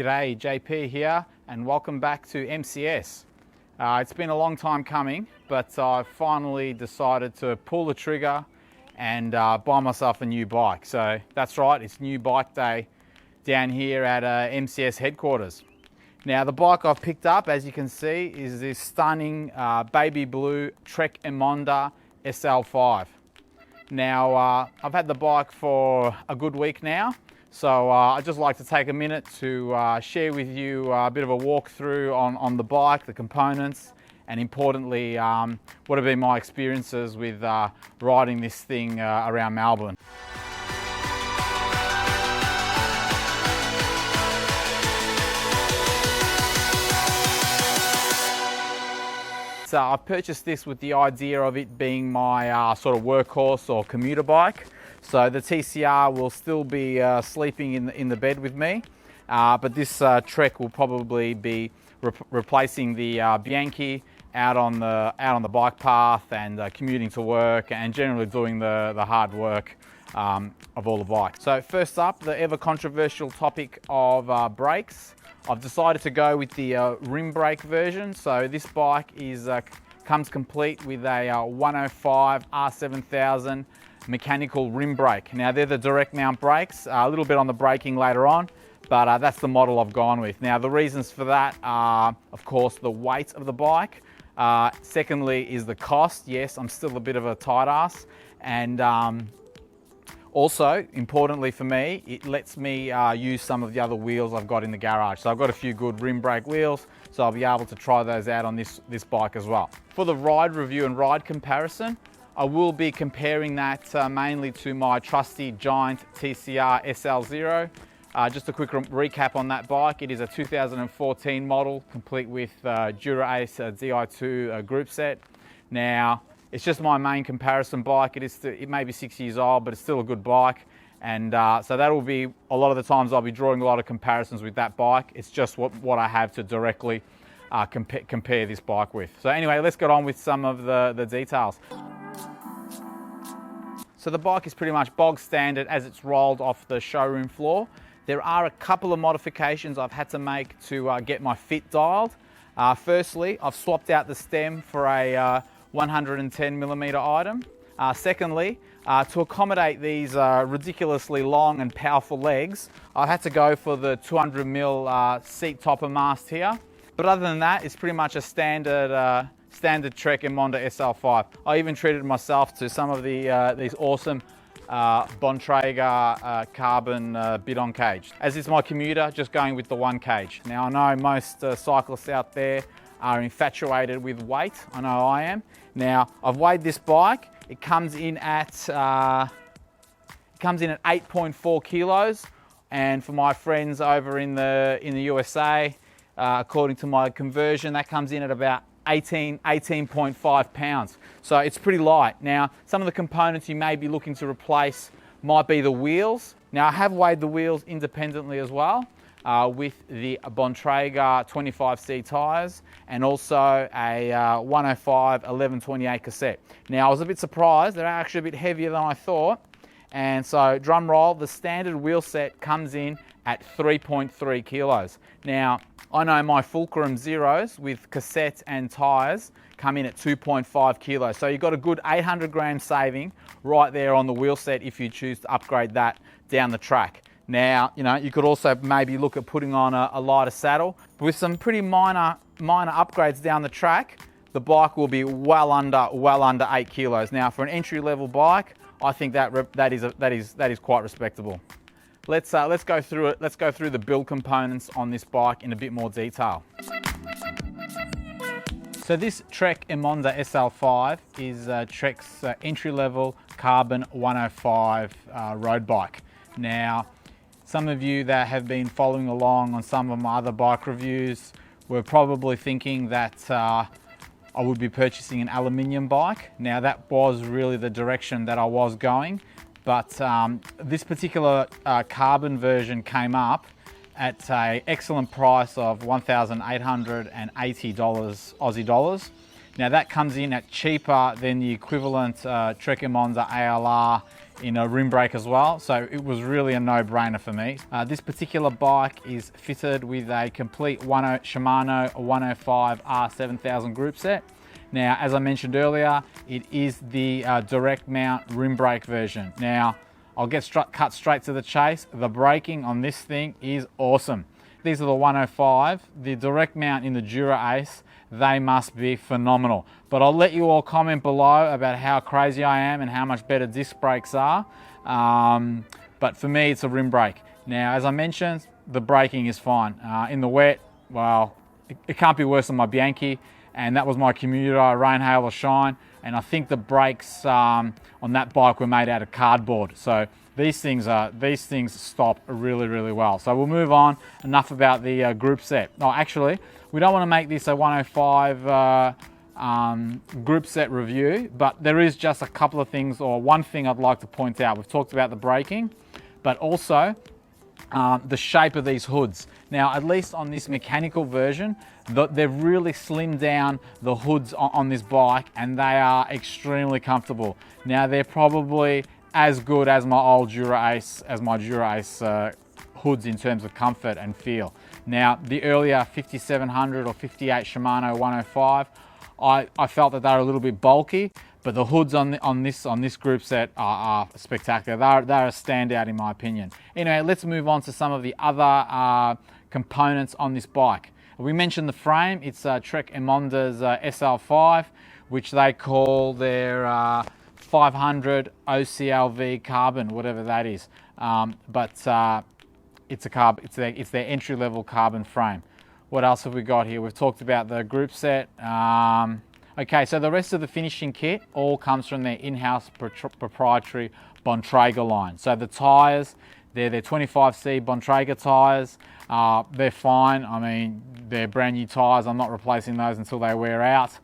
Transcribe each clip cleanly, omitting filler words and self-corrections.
G'day, JP here, and welcome back to MCS. It's been a long time coming, but I finally decided to pull the trigger and buy myself a new bike. So that's right, it's new bike day down here at MCS headquarters. Now the bike I've picked up, as you can see, is this stunning baby blue Trek Emonda SL5. Now I've had the bike for a good week now, so I'd just like to take a minute to share with you a bit of a walkthrough on the bike, the components, and importantly, what have been my experiences with riding this thing around Melbourne. So I've purchased this with the idea of it being my sort of workhorse or commuter bike. So the TCR will still be sleeping in the bed with me, but this Trek will probably be replacing the Bianchi out on the bike path and commuting to work and generally doing the hard work of all the bikes. So first up, the ever controversial topic of brakes. I've decided to go with the rim brake version. So this bike comes complete with a 105 R7000 mechanical rim brake. Now they're the direct mount brakes, a little bit on the braking later on, but that's the model I've gone with. Now the reasons for that are, of course, the weight of the bike. Secondly is the cost. Yes, I'm still a bit of a tight ass, and also, importantly for me, it lets me use some of the other wheels I've got in the garage. So I've got a few good rim brake wheels, so I'll be able to try those out on this bike as well. For the ride review and ride comparison, I will be comparing that mainly to my trusty Giant TCR SL0. Just a quick recap on that bike. It is a 2014 model, complete with Dura-Ace Di2 Groupset. Now, it's just my main comparison bike. It may be 6 years old, but it's still a good bike. And so that will be, a lot of the times I'll be drawing a lot of comparisons with that bike. It's just what I have to directly compare this bike with. So anyway, let's get on with some of the details. So the bike is pretty much bog standard as it's rolled off the showroom floor. There are a couple of modifications I've had to make to get my fit dialed. Firstly, I've swapped out the stem for a 110mm item. Secondly, to accommodate these ridiculously long and powerful legs, I had to go for the 200mm seat topper mast here. But other than that, it's pretty much a standard Trek Emonda SL5. I even treated myself to some of these awesome Bontrager carbon bidon cage. As is my commuter, just going with the one cage. Now I know most cyclists out there are infatuated with weight. I know I am. Now I've weighed this bike. It comes in at 8.4 kilos, and for my friends over in the USA, according to my conversion, that comes in at about 18.5 pounds. So it's pretty light. Now, some of the components you may be looking to replace might be the wheels. Now, I have weighed the wheels independently as well with the Bontrager 25C tyres and also a 105 1128 cassette. Now, I was a bit surprised. They're actually a bit heavier than I thought. And so, drum roll, the standard wheel set comes in at 3.3 kilos. Now, I know my Fulcrum Zeros with cassette and tyres come in at 2.5 kilos. So you've got a good 800 gram saving right there on the wheel set if you choose to upgrade that down the track. Now, you could also maybe look at putting on a lighter saddle. With some pretty minor upgrades down the track, the bike will be well under 8 kilos. Now, for an entry-level bike, I think that is quite respectable. Let's go through it. Let's go through the build components on this bike in a bit more detail. So this Trek Emonda SL5 is Trek's entry-level carbon 105 road bike. Now, some of you that have been following along on some of my other bike reviews were probably thinking that I would be purchasing an aluminium bike. Now that was really the direction that I was going, but this particular carbon version came up at an excellent price of $1,880 Aussie dollars. Now that comes in at cheaper than the equivalent Trek Emonda ALR in a rim brake as well, so it was really a no-brainer for me. This particular bike is fitted with a complete Shimano 105 R7000 group set. Now, as I mentioned earlier, it is the direct mount rim brake version. Now, I'll cut straight to the chase. The braking on this thing is awesome. These are the 105, the direct mount in the Dura Ace, they must be phenomenal. But I'll let you all comment below about how crazy I am and how much better disc brakes are. But for me, it's a rim brake. Now, as I mentioned, the braking is fine. In the wet, well, it can't be worse than my Bianchi, and that was my commuter, rain, hail or shine. And I think the brakes on that bike were made out of cardboard. So these things stop really, really well. So we'll move on. Enough about the group set. No, actually, we don't want to make this a 105 group set review, but there is just a couple of things, or one thing I'd like to point out. We've talked about the braking, but also the shape of these hoods. Now, at least on this mechanical version, they've really slimmed down the hoods on this bike, and they are extremely comfortable. Now, they're probably as good as my old Dura Ace, hoods in terms of comfort and feel. Now, the earlier 5700 or 58 Shimano 105, I felt that they were a little bit bulky, but the hoods on this group set are spectacular. They're a standout in my opinion. Anyway, let's move on to some of the other components on this bike. We mentioned the frame. It's Trek Emonda's SL5, which they call their 500 OCLV carbon, whatever that is. It's their entry-level carbon frame. What else have we got here? We've talked about the group set. Okay, so the rest of the finishing kit all comes from their in-house proprietary Bontrager line. So the tyres, they're their 25C Bontrager tyres. They're fine. I mean, they're brand new tyres. I'm not replacing those until they wear out.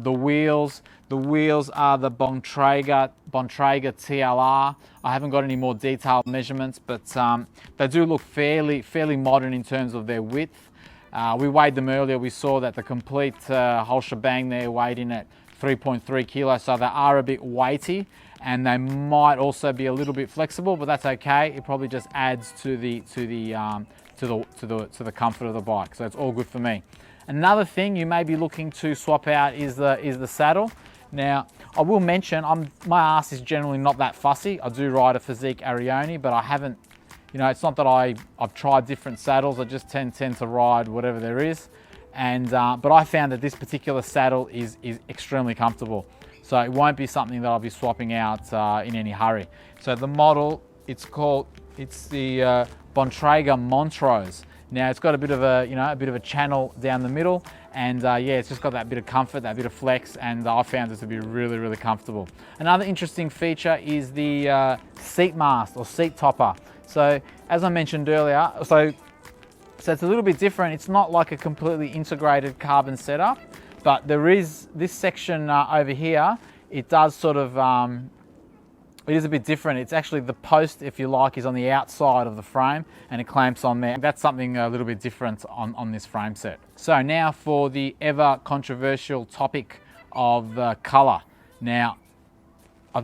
The wheels are the Bontrager TLR. I haven't got any more detailed measurements, but they do look fairly modern in terms of their width. We weighed them earlier. We saw that the complete whole shebang there weighed in at 3.3 kilos, so they are a bit weighty, and they might also be a little bit flexible, but that's okay. It probably just adds to the comfort of the bike, so it's all good for me. Another thing you may be looking to swap out is the saddle. Now, I will mention my ass is generally not that fussy. I do ride a Physique Arione, but I haven't. You know, it's not that I've tried different saddles. I just tend to ride whatever there is, and but I found that this particular saddle is extremely comfortable. So it won't be something that I'll be swapping out in any hurry. So the model, it's the Bontrager Montrose. Now it's got a bit of a channel down the middle, and yeah, it's just got that bit of comfort, that bit of flex, and I found it to be really, really comfortable. Another interesting feature is the seat mast or seat topper. So as I mentioned earlier, so it's a little bit different. It's not like a completely integrated carbon setup, but there is this section over here. It does sort of, it is a bit different. It's actually the post, if you like, is on the outside of the frame and it clamps on there. That's something a little bit different on this frame set. So now for the ever controversial topic of color. Now, I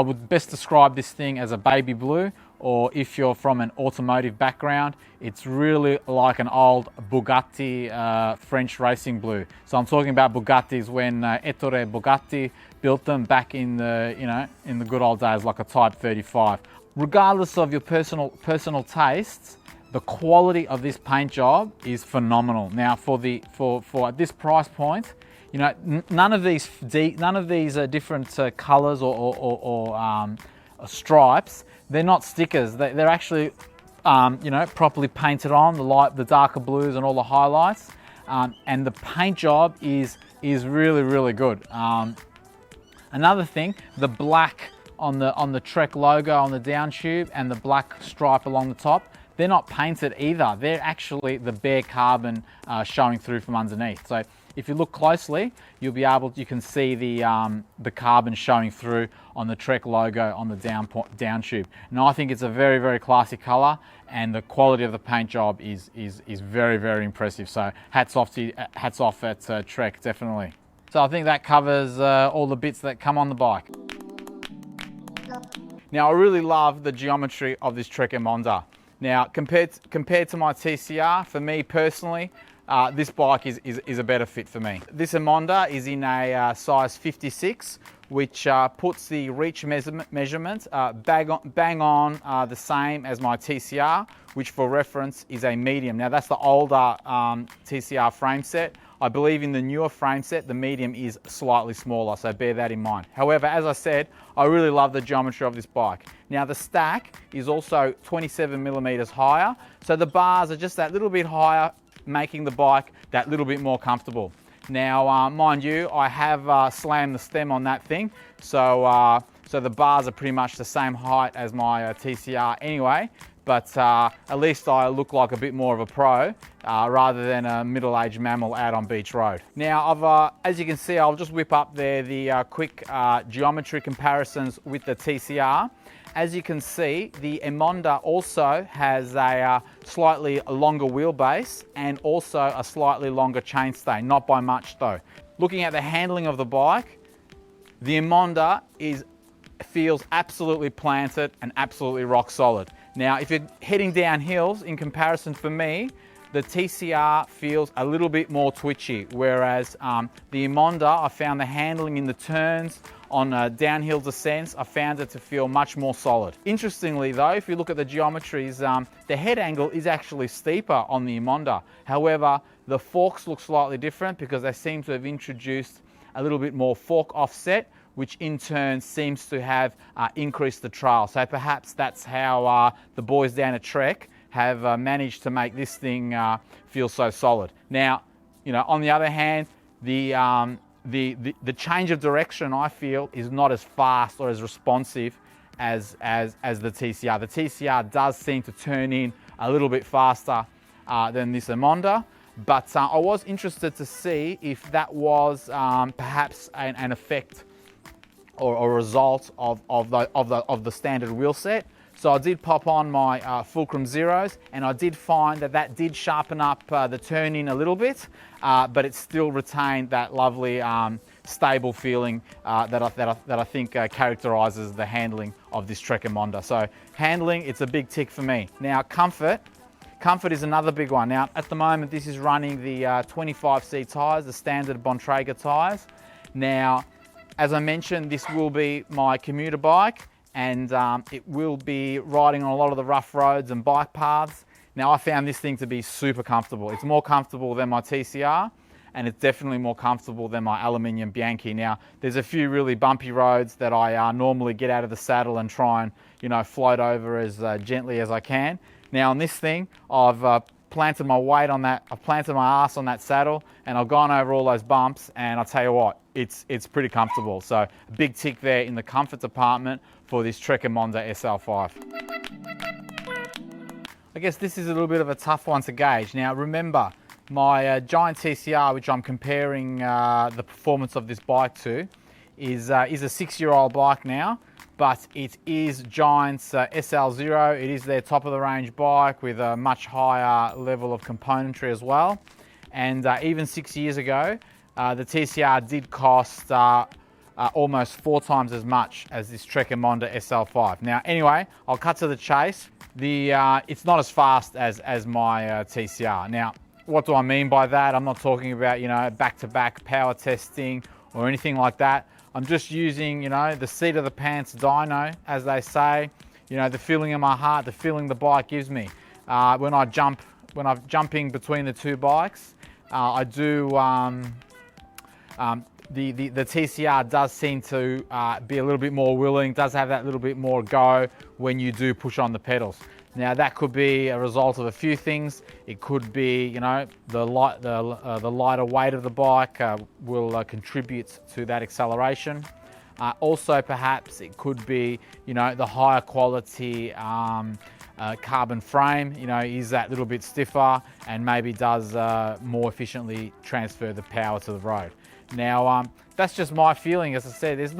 would best describe this thing as a baby blue, or if you're from an automotive background, it's really like an old Bugatti French racing blue. So I'm talking about Bugattis when Ettore Bugatti built them back in the good old days, like a Type 35. Regardless of your personal tastes, the quality of this paint job is phenomenal. Now for at this price point, you know, none of these different colors or stripes, they're not stickers. They're actually, you know, properly painted on, the darker blues and all the highlights. And the paint job is really, really good. Another thing, the black on the Trek logo on the down tube and the black stripe along the top, they're not painted either. They're actually the bare carbon showing through from underneath. So if you look closely, you can see the carbon showing through on the Trek logo on the down tube. And I think it's a very, very classy color, and the quality of the paint job is very, very impressive. So hats off at Trek, definitely. So I think that covers all the bits that come on the bike. Now, I really love the geometry of this Trek Emonda. Now, compared to my TCR, for me personally, this bike is a better fit for me. This Emonda is in a size 56, which puts the reach measurement bang on the same as my TCR, which for reference is a medium. Now, that's the older TCR frame set. I believe in the newer frame set, the medium is slightly smaller, so bear that in mind. However, as I said, I really love the geometry of this bike. Now, the stack is also 27 millimeters higher, so the bars are just that little bit higher, making the bike that little bit more comfortable. Now, mind you, I have slammed the stem on that thing, so the bars are pretty much the same height as my TCR anyway, but at least I look like a bit more of a pro rather than a middle-aged mammal out on beach road. Now, as you can see, I'll just whip up there the quick geometry comparisons with the TCR. As you can see, the Emonda also has a slightly longer wheelbase and also a slightly longer chainstay, not by much though. Looking at the handling of the bike, the Emonda feels absolutely planted and absolutely rock solid. Now, if you're heading down hills, in comparison for me, the TCR feels a little bit more twitchy, whereas the Emonda, I found the handling in the turns on downhill descents, I found it to feel much more solid. Interestingly though, if you look at the geometries, the head angle is actually steeper on the Emonda. However, the forks look slightly different because they seem to have introduced a little bit more fork offset, which in turn seems to have increased the trail. So perhaps that's how the boys down at Trek have managed to make this thing feel so solid. Now, you know, on the other hand, the change of direction, I feel, is not as fast or as responsive as the TCR. The TCR does seem to turn in a little bit faster than this Emonda, but I was interested to see if that was perhaps an effect or a result of the standard wheel set. So I did pop on my Fulcrum Zeros, and I did find that did sharpen up the turn in a little bit, but it still retained that lovely stable feeling that I think characterises the handling of this Trek Emonda. So handling, it's a big tick for me. Now, comfort is another big one. Now, at the moment, this is running the 25C tyres, the standard Bontrager tyres. Now, as I mentioned, this will be my commuter bike, and it will be riding on a lot of the rough roads and bike paths. Now, I found this thing to be super comfortable. It's more comfortable than my TCR, and it's definitely more comfortable than my aluminium Bianchi. Now, there's a few really bumpy roads that I normally get out of the saddle and try and, you know, float over as gently as I can. Now, on this thing, I've planted my weight on that, I've planted my ass on that saddle, and I've gone over all those bumps, and I'll tell you what, it's pretty comfortable. So a big tick there in the comfort department for this Trek Emonda SL5. I guess this is a little bit of a tough one to gauge. Now remember, my Giant TCR, which I'm comparing the performance of this bike to, is a 6-year-old bike now, but it is Giant's SL0. It is their top of the range bike with a much higher level of componentry as well. And even 6 years ago, the TCR did cost almost 4 times as much as this Trek Emonda SL5. Now, anyway, I'll cut to the chase. It's not as fast as my TCR. Now, what do I mean by that? I'm not talking about, you know, back-to-back power testing or anything like that. I'm just using, you know, the seat of the pants dyno, as they say. You know, the feeling in my heart, the feeling the bike gives me. When I'm jumping between the two bikes, I do. The TCR does seem to be a little bit more willing, does have that little bit more go when you do push on the pedals. Now, that could be a result of a few things. It could be, you know, the lighter weight of the bike will contribute to that acceleration. Also, perhaps it could be, you know, the higher quality carbon frame, you know, is that little bit stiffer and maybe does more efficiently transfer the power to the road. Now, that's just my feeling. As I said, it's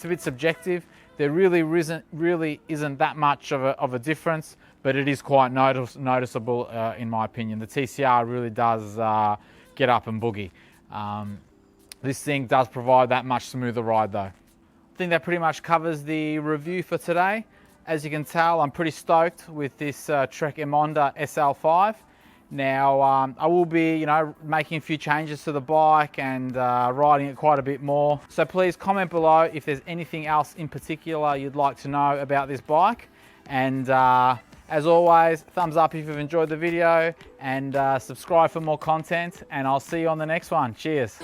a bit subjective. There really isn't that much of a difference, but it is quite noticeable in my opinion. The TCR really does get up and boogie. This thing does provide that much smoother ride though. I think that pretty much covers the review for today. As you can tell, I'm pretty stoked with this Trek Emonda SL5. Now, I will be, making a few changes to the bike and riding it quite a bit more. So please comment below if there's anything else in particular you'd like to know about this bike. And as always, thumbs up if you've enjoyed the video, and subscribe for more content, and I'll see you on the next one. Cheers.